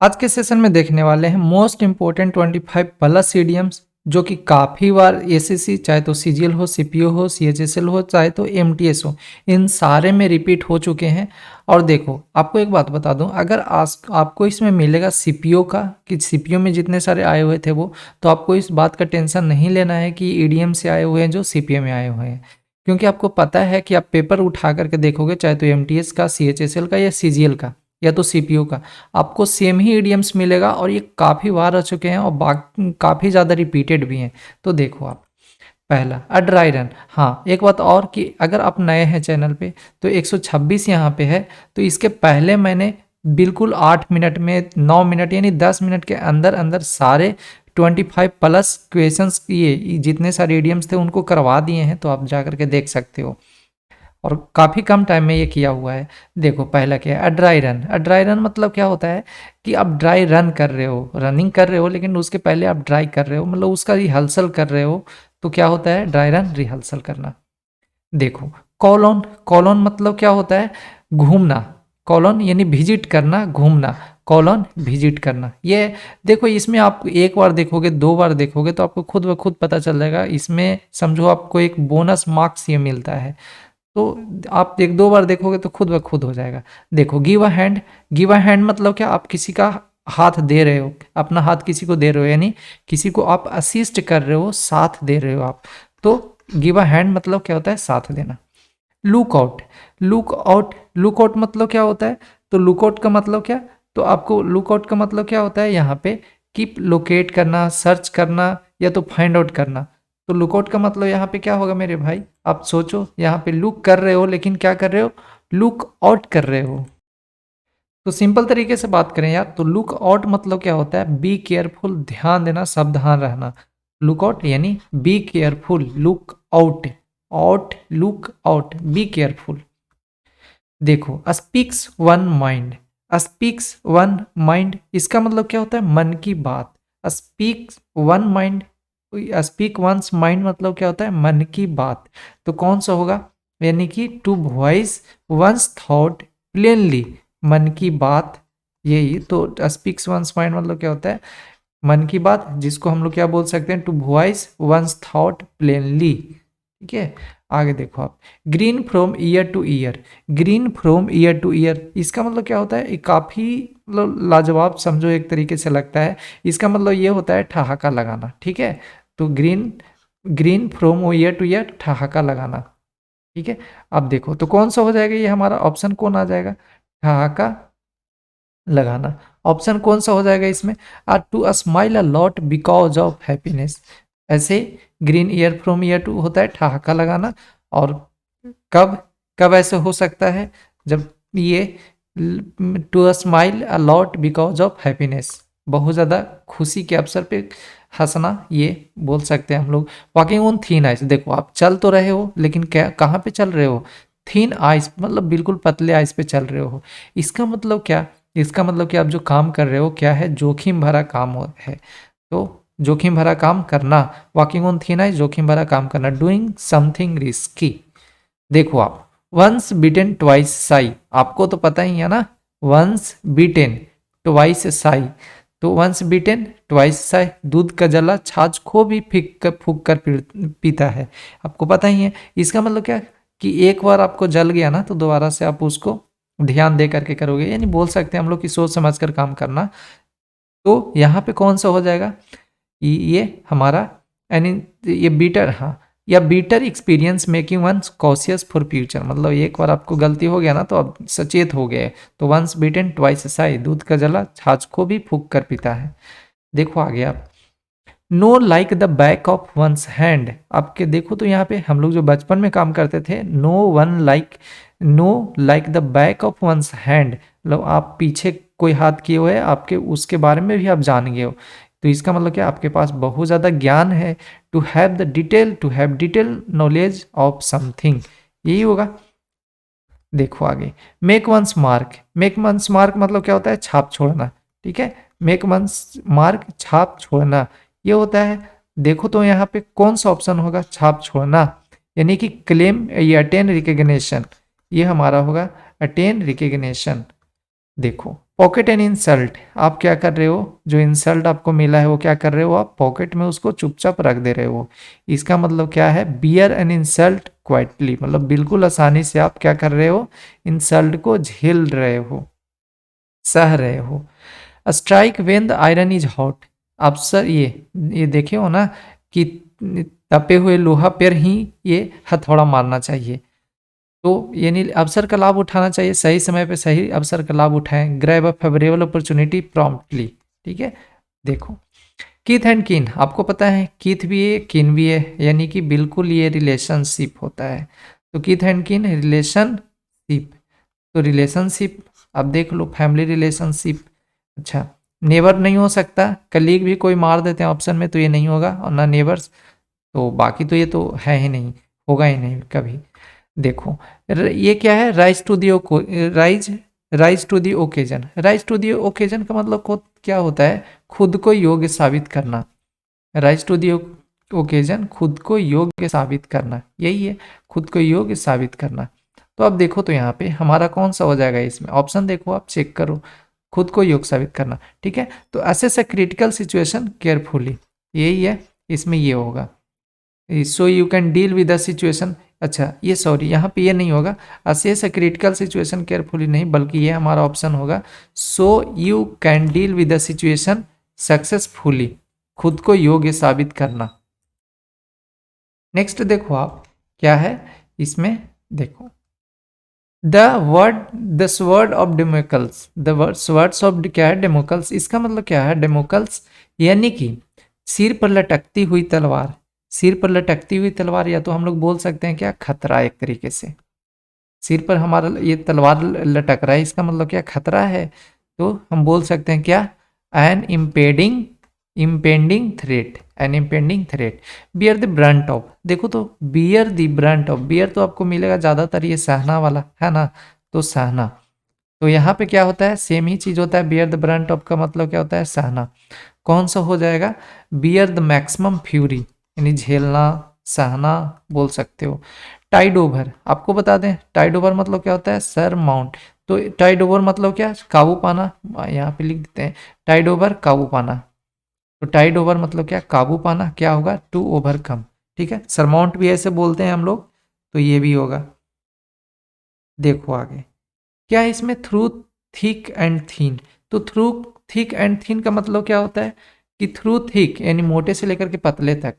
आज के सेशन में देखने वाले हैं मोस्ट इंपोर्टेंट 25 प्लस इडियम्स जो कि काफ़ी बार एसएससी चाहे तो सीजीएल हो, सीपीओ हो, सीएचएसएल हो, चाहे तो एमटीएस हो, इन सारे में रिपीट हो चुके हैं। और देखो आपको एक बात बता दूं, अगर आज आपको इसमें मिलेगा सीपीओ का कि सीपीओ में जितने सारे आए हुए थे वो, तो आपको इस बात का टेंशन नहीं लेना है कि ईडीएम से आए हुए हैं जो सीपीओ में आए हुए हैं, क्योंकि आपको पता है कि आप पेपर उठा करके देखोगे चाहे तो एमटीएस का, सीएचएसएल का या सीजीएल का या तो सीपीयू का, आपको सेम ही इडियम्स मिलेगा और ये काफ़ी बार आ चुके हैं और काफ़ी ज़्यादा रिपीटेड भी हैं। तो देखो आप, पहला अ ड्राई रन। हाँ, एक बात और कि अगर आप नए हैं चैनल पे तो 126 यहाँ पे है, तो इसके पहले मैंने बिल्कुल 8 मिनट में 9 मिनट यानी 10 मिनट के अंदर अंदर सारे 25 प्लस क्वेश्चंस ये जितने सारे इडियम्स थे उनको करवा दिए हैं, तो आप जा करके देख सकते हो और काफ़ी कम टाइम में ये किया हुआ है। देखो पहला क्या है, a dry run. A dry run मतलब क्या होता है कि आप ड्राई रन कर रहे हो, रनिंग कर रहे हो, लेकिन उसके पहले आप ड्राई कर रहे हो, मतलब उसका रिहर्सल कर रहे हो। तो क्या होता है ड्राई रन, रिहर्सल करना। देखो कॉलोन। कॉलोन मतलब क्या होता है, घूमना। कॉलोन यानी विजिट करना, घूमना। कॉलोन विजिट करना। ये देखो इसमें आप एक बार देखोगे, दो बार देखोगे तो आपको खुद ब खुद पता चल जाएगा। इसमें समझो आपको एक बोनस मार्क्स ये मिलता है, तो आप एक दो बार देखोगे तो खुद ब खुद हो जाएगा। देखो give a hand. Give a hand मतलब क्या, आप किसी का हाथ दे रहे हो, अपना हाथ किसी को दे रहे हो, यानी किसी को आप असिस्ट कर रहे हो, साथ दे रहे हो आप। तो गिव अ हैंड मतलब क्या होता है, साथ देना। Look out. Look out. Look out मतलब क्या होता है, तो लुक आउट का मतलब क्या, तो आपको लुक आउट का मतलब क्या होता है यहाँ पे कि लोकेट करना, सर्च करना या तो फाइंड आउट करना। तो लुकआउट का मतलब यहाँ पे क्या होगा मेरे भाई, आप सोचो, यहाँ पे लुक कर रहे हो लेकिन क्या कर रहे हो, लुक आउट कर रहे हो। तो सिंपल तरीके से बात करें यार, तो लुक आउट मतलब क्या होता है, बी केयरफुल, ध्यान देना, सावधान रहना। लुक आउट यानी be careful, look out, out, look out, be careful. देखो speaks one mind. Speaks one mind इसका मतलब क्या होता है, मन की बात। Speaks one mind, speak one's mind मतलब क्या होता है, मन की बात। तो कौन सा होगा, यानी कि to voice one's thought plainly, मन की बात। यही तो स्पीक्स वंस माइंड मतलब क्या होता है, मन की बात, जिसको हम लोग क्या बोल सकते हैं, to voice one's thought plainly. ठीक है, आगे देखो आप, green from year to year. Green from year to year इसका मतलब क्या होता है, ये काफ़ी मतलब लाजवाब समझो एक तरीके से लगता है। इसका मतलब ये होता है ठहाका लगाना। ठीक है, तो green, green from year to year, ठहाका लगाना। ठीक है, अब देखो तो कौन सा हो जाएगा, ये हमारा ऑप्शन कौन आ जाएगा, ठहाका लगाना। ऑप्शन कौन सा हो जाएगा इसमें, to smile a lot because of happiness. ऐसे grin ear from year to होता है ठहाका लगाना। और कब, कब ऐसे हो सकता है, जब ये to smile a lot because of happiness, बहुत ज़्यादा खुशी के अवसर पे हंसना, ये बोल सकते हैं हम लोग। वॉकिंग ऑन थीन आइस, देखो आप चल तो रहे हो लेकिन क्या, कहाँ पे चल रहे हो, थीन आइस मतलब बिल्कुल पतले आइस पे चल रहे हो। इसका मतलब क्या, इसका मतलब कि आप जो काम कर रहे हो क्या है, जोखिम भरा काम है। तो जोखिम भरा काम करना, वॉकिंग ऑन थीन आइस, जोखिम भरा काम करना, डूइंग समथिंग रिस्की। देखो आप, वंस बीटेन ट्वाइस साई, आपको तो पता ही है ना, वंस बीटेन ट्वाइस साई। तो वंस बीटेन ट्वाइस साई, दूध का जला छाछ को भी फूक कर पीता है, आपको पता ही है। इसका मतलब क्या कि एक बार आपको जल गया ना तो दोबारा से आप उसको ध्यान दे करके करोगे, यानी बोल सकते हैं हम लोग की सोच समझ कर काम करना। तो यहाँ पे कौन सा हो जाएगा, ये हमारा, यानी ये बीटर, हाँ, या better experience making one's cautious for future, मतलब एक बार आपको गलती हो गया ना तो आप सचेत हो गए। तो वंस बीटन ट्वाइस साई, दूध का जला छाछ को भी फूक कर पीता है। देखो आगे आप, know like the back of one's hand. आपके देखो तो यहाँ पे हम लोग जो बचपन में काम करते थे, know one like, know like the back of one's hand, मतलब आप पीछे कोई हाथ किए हुए हैं आपके, उसके बारे में भी आप जान गए हो। तो इसका मतलब क्या, आपके पास बहुत ज़्यादा ज्ञान है। To have the detail, to have detail knowledge of something, यही होगा। देखो आगे, make one's mark. Make one's mark मतलब क्या होता है, छाप छोड़ना। ठीक है, मेक वंस मार्क, छाप छोड़ना, ये होता है। देखो तो यहाँ पे कौन सा ऑप्शन होगा, छाप छोड़ना, यानी कि क्लेम या अटेन रिकग्निशन, ये हमारा होगा अटेन रिकग्निशन। देखो पॉकेट एन इंसल्ट, आप क्या कर रहे हो, जो इंसल्ट आपको मिला है वो क्या कर रहे हो, आप पॉकेट में उसको चुपचाप रख दे रहे हो। इसका मतलब क्या है, बियर एन इंसल्ट क्वाइटली, मतलब बिल्कुल आसानी से आप क्या कर रहे हो, इंसल्ट को झेल रहे हो, सह रहे हो। Strike when the iron is hot, आप सर ये देखे हो ना कि तपे हुए लोहा पर ही ये हथौड़ा मारना चाहिए। तो यानी अवसर का लाभ उठाना चाहिए, सही समय पे सही अवसर का लाभ उठाएं, grab a favourable opportunity promptly. ठीक है, देखो कीथ एंड किन, आपको पता है कीथ भी है किन भी है, यानी कि बिल्कुल ये रिलेशनशिप होता है। तो कीथ एंड किन रिलेशनशिप, तो रिलेशनशिप अब देख लो, फैमिली रिलेशनशिप। अच्छा, नेबर नहीं हो सकता, कलीग भी कोई मार देते हैं ऑप्शन में तो ये नहीं होगा, और ना नेबर्स, तो बाकी तो ये तो है ही नहीं, होगा ही नहीं कभी। देखो ये क्या है, rise to the rise rise to the occasion, rise to the occasion का मतलब क्या होता है, खुद को योग्य साबित करना। राइज टू दी ओकेजन, खुद को योग्य साबित करना, यही है, खुद को योग्य साबित करना। तो अब देखो तो यहाँ पे हमारा कौन सा हो जाएगा, इसमें ऑप्शन देखो, आप चेक करो, खुद को योग्य साबित करना। ठीक है, तो assess a critical situation carefully, यही है, इसमें ये होगा, so you can deal with the situation. अच्छा ये सॉरी, यहाँ पे ये नहीं होगा, assess a critical situation carefully नहीं, बल्कि ये हमारा ऑप्शन होगा, so you can deal with the situation successfully, खुद को योग्य साबित करना। नेक्स्ट देखो आप क्या है इसमें, देखो the word the sword of Damocles, the word swords of क्या है, डेमोकल्स, इसका मतलब क्या है, डेमोकल्स यानी कि सिर पर लटकती हुई तलवार, सिर पर लटकती हुई तलवार, या तो हम लोग बोल सकते हैं क्या, खतरा, एक तरीके से सिर पर हमारा ये तलवार लटक रहा है, इसका मतलब क्या, खतरा है। तो हम बोल सकते हैं क्या, an impending threat, an impending threat, bear the brunt of, देखो तो bear the brunt of, bear तो आपको मिलेगा ज्यादातर ये सहना वाला है ना, तो सहना, तो यहाँ पे क्या होता है, सेम ही चीज होता है, बियर द ब्रंट ऑफ का मतलब क्या होता है, सहना, कौन सा हो जाएगा, बियर द मैक्सिमम फ्यूरी, यानी झेलना, सहना बोल सकते हो। टाइड ओवर, आपको बता दें टाइड ओवर मतलब क्या होता है, सर माउंट, तो टाइड ओवर मतलब क्या, काबू पाना, यहाँ पे लिख देते हैं, टाइड ओवर काबू पाना, तो टाइड ओवर मतलब क्या, काबू पाना, क्या होगा, टू ओवरकम। ठीक है, सरमाउंट भी ऐसे बोलते हैं हम लोग, तो ये भी होगा। देखो आगे क्या है इसमें, थ्रू थिक एंड थीन, तो थ्रू थिक एंड थीन का मतलब क्या होता है, कि थ्रू थिक यानी मोटे से लेकर के पतले तक,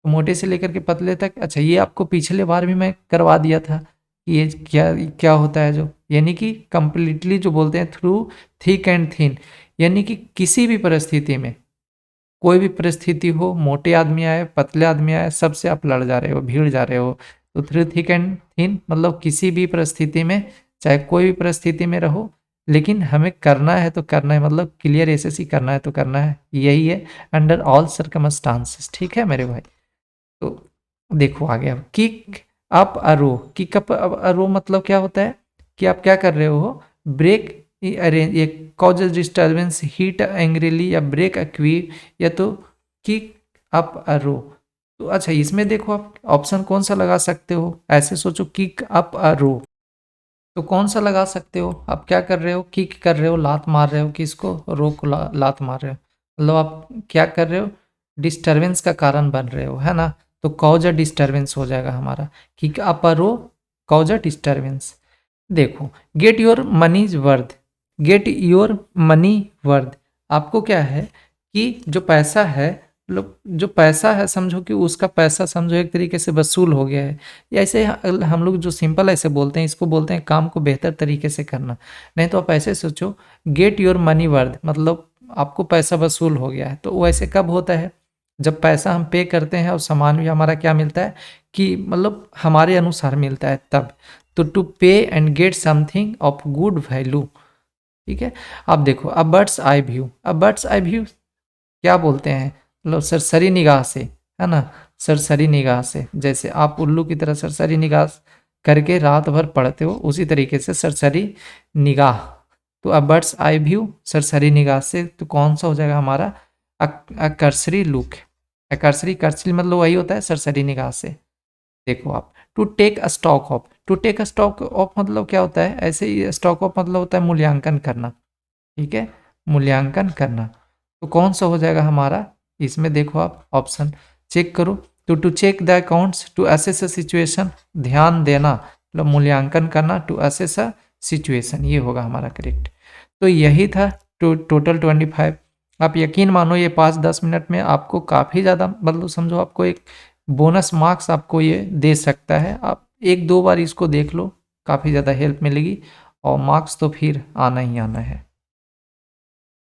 तो मोटे से लेकर के पतले तक। अच्छा ये आपको पिछले बार भी मैं करवा दिया था कि ये क्या क्या होता है, जो यानी कि कंप्लीटली जो बोलते हैं थ्रू थिक एंड थीन, यानी कि किसी भी परिस्थिति में, कोई भी परिस्थिति हो, मोटे आदमी आए पतले आदमी आए, सबसे आप लड़ जा रहे हो, भीड़ जा रहे हो, तो थ्रू थिक एंड थिन मतलब किसी भी परिस्थिति में, चाहे कोई भी परिस्थिति में रहो, लेकिन हमें करना है तो करना है, मतलब क्लियर एसएससी करना है तो करना है, यही है, अंडर ऑल सर्कमस्टांसेस। ठीक है मेरे भाई, तो देखो आगे, अब kick up a row, kick up a row मतलब क्या होता है, कि आप क्या कर रहे हो, ब्रेक अरेंज, ये कॉजेज डिस्टर्बेंस, हीट एंग्रीली, या ब्रेक अ क्वीर, या तो किक अप अ रो। तो अच्छा इसमें देखो आप ऑप्शन कौन सा लगा सकते हो, ऐसे सोचो किक अप अ रो, तो कौन सा लगा सकते हो, आप क्या कर रहे हो, किक कर रहे हो, लात मार रहे हो, किसको, रो को लात मार रहे हो, मतलब आप क्या कर रहे हो, डिस्टरबेंस का कारण बन रहे हो, है ना, तो कॉज अ डिस्टरबेंस हो जाएगा हमारा, kick up a row, cause a disturbance. देखो get your money's worth, get your money worth, आपको क्या है कि जो पैसा है, मतलब जो पैसा है समझो कि उसका पैसा समझो एक तरीके से वसूल हो गया है, या ऐसे हम लोग जो सिंपल ऐसे बोलते हैं, इसको बोलते हैं काम को बेहतर तरीके से करना। नहीं तो आप ऐसे सोचो, गेट योर मनी वर्थ मतलब आपको पैसा वसूल हो गया है, तो वैसे कब होता है, जब पैसा हम पे करते हैं और सामान भी हमारा क्या मिलता है, कि मतलब हमारे अनुसार मिलता है तब, तो टू पे and get something of good value. ठीक है, अब देखो अब बर्ड्स आई व्यू, अब बर्ड्स आई व्यू क्या बोलते हैं, मतलब सरसरी निगाह से, है ना, सरसरी निगाह से, जैसे आप उल्लू की तरह सरसरी निगाह करके रात भर पढ़ते हो, उसी तरीके से सरसरी निगाह, तो अब बर्ड्स आई व्यू सरसरी निगाह से, तो कौन सा हो जाएगा हमारा, अकर्सरी लुक, अकर्सरी कर्सरी मतलब वही होता है सरसरी निगाह से। देखो आप to take a stock of, to take a stock of मतलब क्या होता है, ऐसे ही स्टॉक ऑफ मतलब होता है मूल्यांकन करना, ठीक है, मूल्यांकन करना। तो कौन सा हो जाएगा हमारा, इसमें देखो आप ऑप्शन चेक करो। तो to check the accounts, to assess a situation, ध्यान देना मतलब मूल्यांकन करना, टू असेस अ सिचुएशन, ये होगा हमारा करेक्ट। तो यही था टोटल 25। आप यकीन मानो ये 5-10 मिनट में आपको काफ़ी ज़्यादा मतलब समझो आपको एक बोनस मार्क्स आपको ये दे सकता है। आप 1-2 बार इसको देख लो, काफ़ी ज़्यादा हेल्प मिलेगी और मार्क्स तो फिर आना ही आना है।